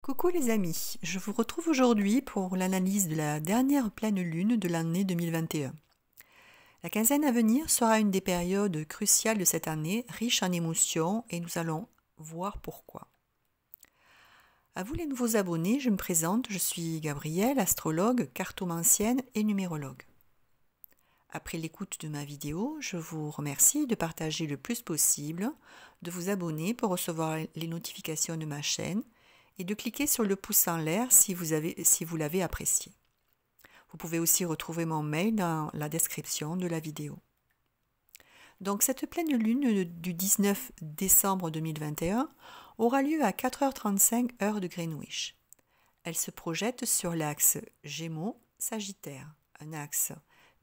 Coucou les amis, je vous retrouve aujourd'hui pour l'analyse de la dernière pleine lune de l'année 2021. La quinzaine à venir sera une des périodes cruciales de cette année, riche en émotions, et nous allons voir pourquoi. À vous les nouveaux abonnés, je me présente, je suis Gabrielle, astrologue, cartomancienne et numérologue. Après l'écoute de ma vidéo, je vous remercie de partager le plus possible, de vous abonner pour recevoir les notifications de ma chaîne et de cliquer sur le pouce en l'air si vous l'avez apprécié. Vous pouvez aussi retrouver mon mail dans la description de la vidéo. Donc cette pleine lune du 19 décembre 2021 aura lieu à 4h35 heure de Greenwich. Elle se projette sur l'axe Gémeaux-Sagittaire, un axe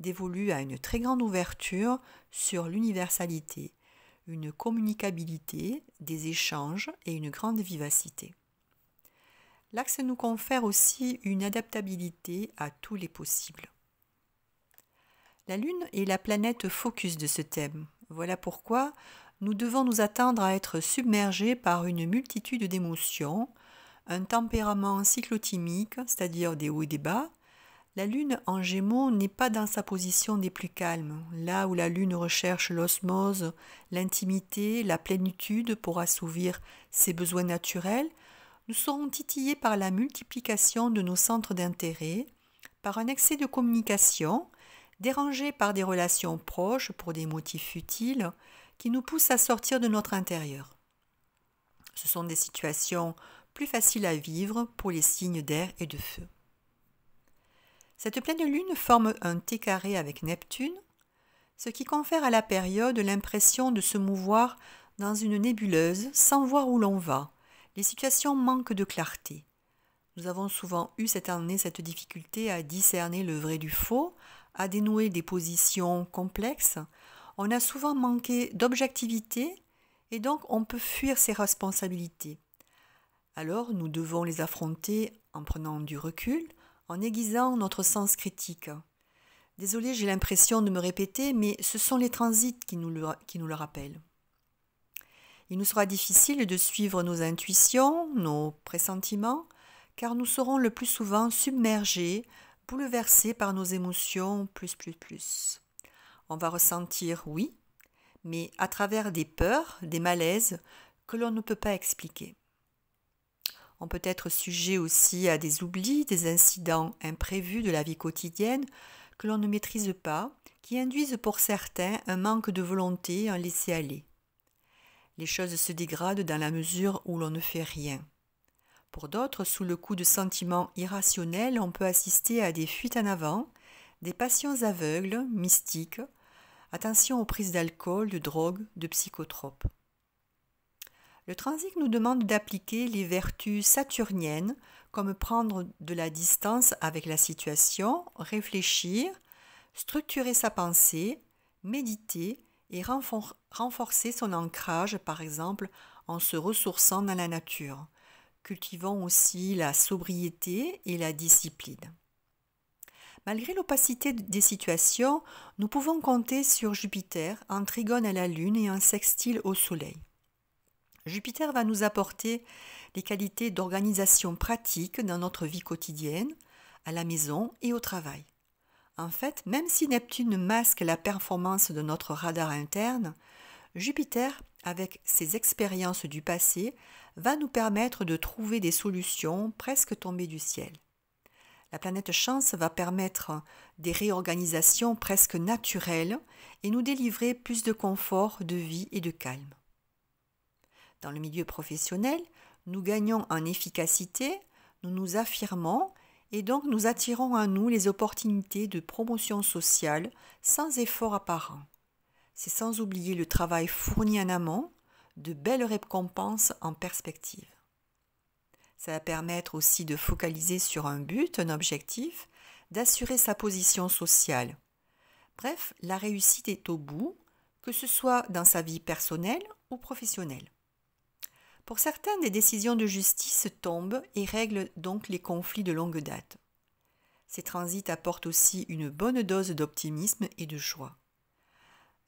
dévolu à une très grande ouverture sur l'universalité, une communicabilité, des échanges et une grande vivacité. L'axe nous confère aussi une adaptabilité à tous les possibles. La Lune est la planète focus de ce thème. Voilà pourquoi nous devons nous attendre à être submergés par une multitude d'émotions, un tempérament cyclotimique, c'est-à-dire des hauts et des bas. La Lune en Gémeaux n'est pas dans sa position des plus calmes, là où la Lune recherche l'osmose, l'intimité, la plénitude pour assouvir ses besoins naturels. Nous serons titillés par la multiplication de nos centres d'intérêt, par un excès de communication, dérangés par des relations proches pour des motifs futiles qui nous poussent à sortir de notre intérieur. Ce sont des situations plus faciles à vivre pour les signes d'air et de feu. Cette pleine lune forme un T carré avec Neptune, ce qui confère à la période l'impression de se mouvoir dans une nébuleuse sans voir où l'on va. Les situations manquent de clarté. Nous avons souvent eu cette année cette difficulté à discerner le vrai du faux, à dénouer des positions complexes. On a souvent manqué d'objectivité et donc on peut fuir ses responsabilités. Alors nous devons les affronter en prenant du recul, en aiguisant notre sens critique. Désolée, j'ai l'impression de me répéter, mais ce sont les transits qui nous le rappellent. Il nous sera difficile de suivre nos intuitions, nos pressentiments, car nous serons le plus souvent submergés, bouleversés par nos émotions plus. On va ressentir oui, mais à travers des peurs, des malaises que l'on ne peut pas expliquer. On peut être sujet aussi à des oublis, des incidents imprévus de la vie quotidienne que l'on ne maîtrise pas, qui induisent pour certains un manque de volonté, un laisser-aller. Les choses se dégradent dans la mesure où l'on ne fait rien. Pour d'autres, sous le coup de sentiments irrationnels, on peut assister à des fuites en avant, des passions aveugles, mystiques. Attention aux prises d'alcool, de drogue, de psychotropes. Le transit nous demande d'appliquer les vertus saturniennes, comme prendre de la distance avec la situation, réfléchir, structurer sa pensée, méditer et renforcer son ancrage, par exemple en se ressourçant dans la nature. Cultivons aussi la sobriété et la discipline. Malgré l'opacité des situations, nous pouvons compter sur Jupiter en trigone à la Lune et en sextile au Soleil. Jupiter va nous apporter les qualités d'organisation pratique dans notre vie quotidienne, à la maison et au travail. En fait, même si Neptune masque la performance de notre radar interne, Jupiter, avec ses expériences du passé, va nous permettre de trouver des solutions presque tombées du ciel. La planète Chance va permettre des réorganisations presque naturelles et nous délivrer plus de confort, de vie et de calme. Dans le milieu professionnel, nous gagnons en efficacité, nous nous affirmons et donc nous attirons à nous les opportunités de promotion sociale sans effort apparent. C'est sans oublier le travail fourni en amont, de belles récompenses en perspective. Ça va permettre aussi de focaliser sur un but, un objectif, d'assurer sa position sociale. Bref, la réussite est au bout, que ce soit dans sa vie personnelle ou professionnelle. Pour certains, des décisions de justice tombent et règlent donc les conflits de longue date. Ces transits apportent aussi une bonne dose d'optimisme et de joie.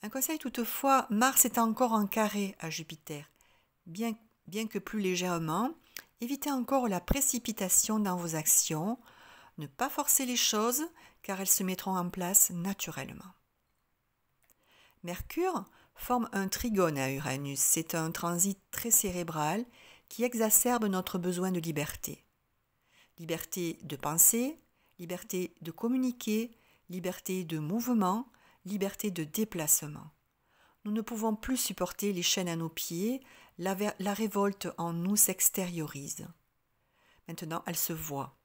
Un conseil toutefois, Mars est encore en carré à Jupiter, bien que plus légèrement, Évitez encore la précipitation dans vos actions, ne pas forcer les choses car elles se mettront en place naturellement. Mercure forme un trigone à Uranus. C'est un transit très cérébral qui exacerbe notre besoin de liberté. Liberté de penser, liberté de communiquer, liberté de mouvement, liberté de déplacement. Nous ne pouvons plus supporter les chaînes à nos pieds, la révolte en nous s'extériorise. Maintenant, elle se voit.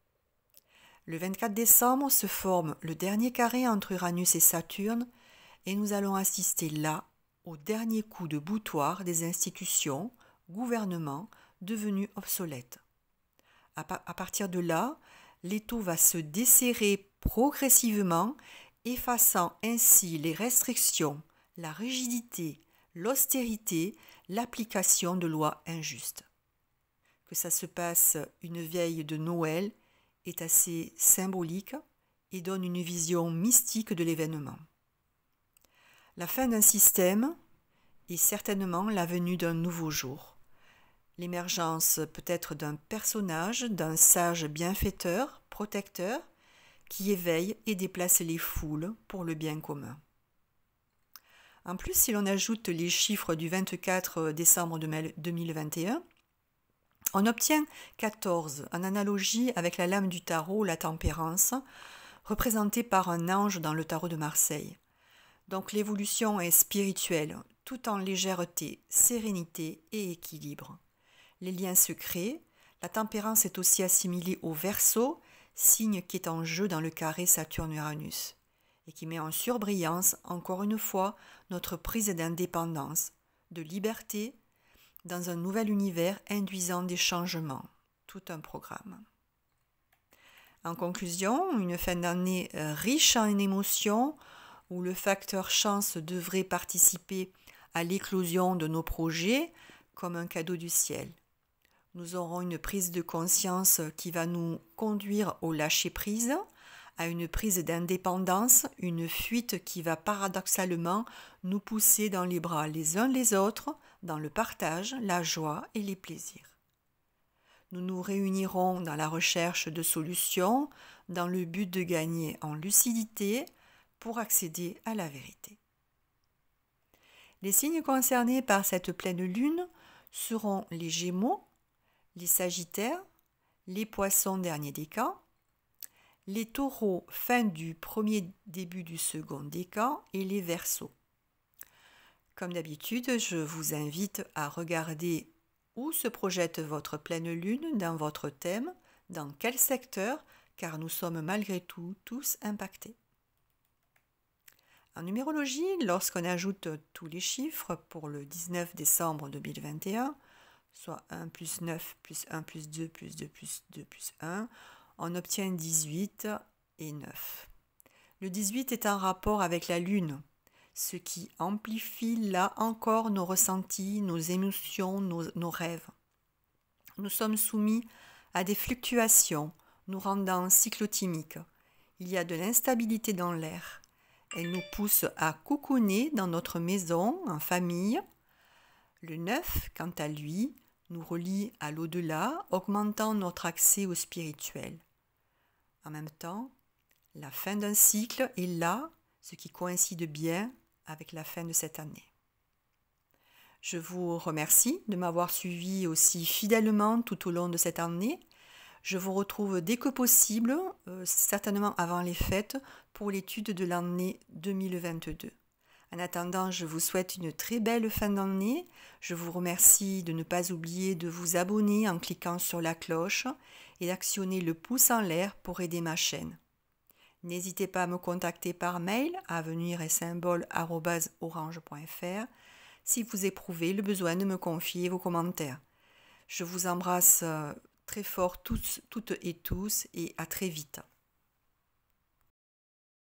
Le 24 décembre se forme le dernier carré entre Uranus et Saturne et nous allons assister là au dernier coup de boutoir des institutions, gouvernements devenus obsolètes. À partir de là, l'étau va se desserrer progressivement, effaçant ainsi les restrictions, la rigidité, l'austérité, l'application de lois injustes. Que ça se passe une veille de Noël est assez symbolique et donne une vision mystique de l'événement. La fin d'un système est certainement la venue d'un nouveau jour. L'émergence peut-être d'un personnage, d'un sage bienfaiteur, protecteur, qui éveille et déplace les foules pour le bien commun. En plus, si l'on ajoute les chiffres du 24 décembre 2021, on obtient 14, en analogie avec la lame du tarot, la tempérance, représentée par un ange dans le tarot de Marseille. Donc l'évolution est spirituelle, tout en légèreté, sérénité et équilibre. Les liens se créent, la tempérance est aussi assimilée au Verseau, signe qui est en jeu dans le carré Saturne-Uranus, et qui met en surbrillance, encore une fois, notre prise d'indépendance, de liberté, dans un nouvel univers induisant des changements, tout un programme. En conclusion, une fin d'année riche en émotions, où le facteur chance devrait participer à l'éclosion de nos projets comme un cadeau du ciel. Nous aurons une prise de conscience qui va nous conduire au lâcher-prise, à une prise d'indépendance, une fuite qui va paradoxalement nous pousser dans les bras les uns les autres, dans le partage, la joie et les plaisirs. Nous nous réunirons dans la recherche de solutions, dans le but de gagner en lucidité pour accéder à la vérité. Les signes concernés par cette pleine lune seront les Gémeaux, les Sagittaires, les Poissons dernier décan, les Taureaux fin du premier début du second décan et les Verseaux. Comme d'habitude, je vous invite à regarder où se projette votre pleine lune dans votre thème, dans quel secteur, car nous sommes malgré tout tous impactés. En numérologie, lorsqu'on ajoute tous les chiffres pour le 19 décembre 2021, soit 1 plus 9 plus 1 plus 2 plus 2 plus 2 plus 1, on obtient 18 et 9. Le 18 est en rapport avec la Lune, ce qui amplifie là encore nos ressentis, nos émotions, nos rêves. Nous sommes soumis à des fluctuations, nous rendant cyclotimiques. Il y a de l'instabilité dans l'air. Elle nous pousse à cocooner dans notre maison, en famille. Le 9, quant à lui, nous relie à l'au-delà, augmentant notre accès au spirituel. En même temps, la fin d'un cycle est là, ce qui coïncide bien avec la fin de cette année. Je vous remercie de m'avoir suivi aussi fidèlement tout au long de cette année. Je vous retrouve dès que possible, certainement avant les fêtes, pour l'étude de l'année 2022. En attendant, je vous souhaite une très belle fin d'année. Je vous remercie de ne pas oublier de vous abonner en cliquant sur la cloche et d'actionner le pouce en l'air pour aider ma chaîne. N'hésitez pas à me contacter par mail à avenir-et-symbole@orange.fr si vous éprouvez le besoin de me confier vos commentaires. Je vous embrasse très fort toutes et tous et à très vite.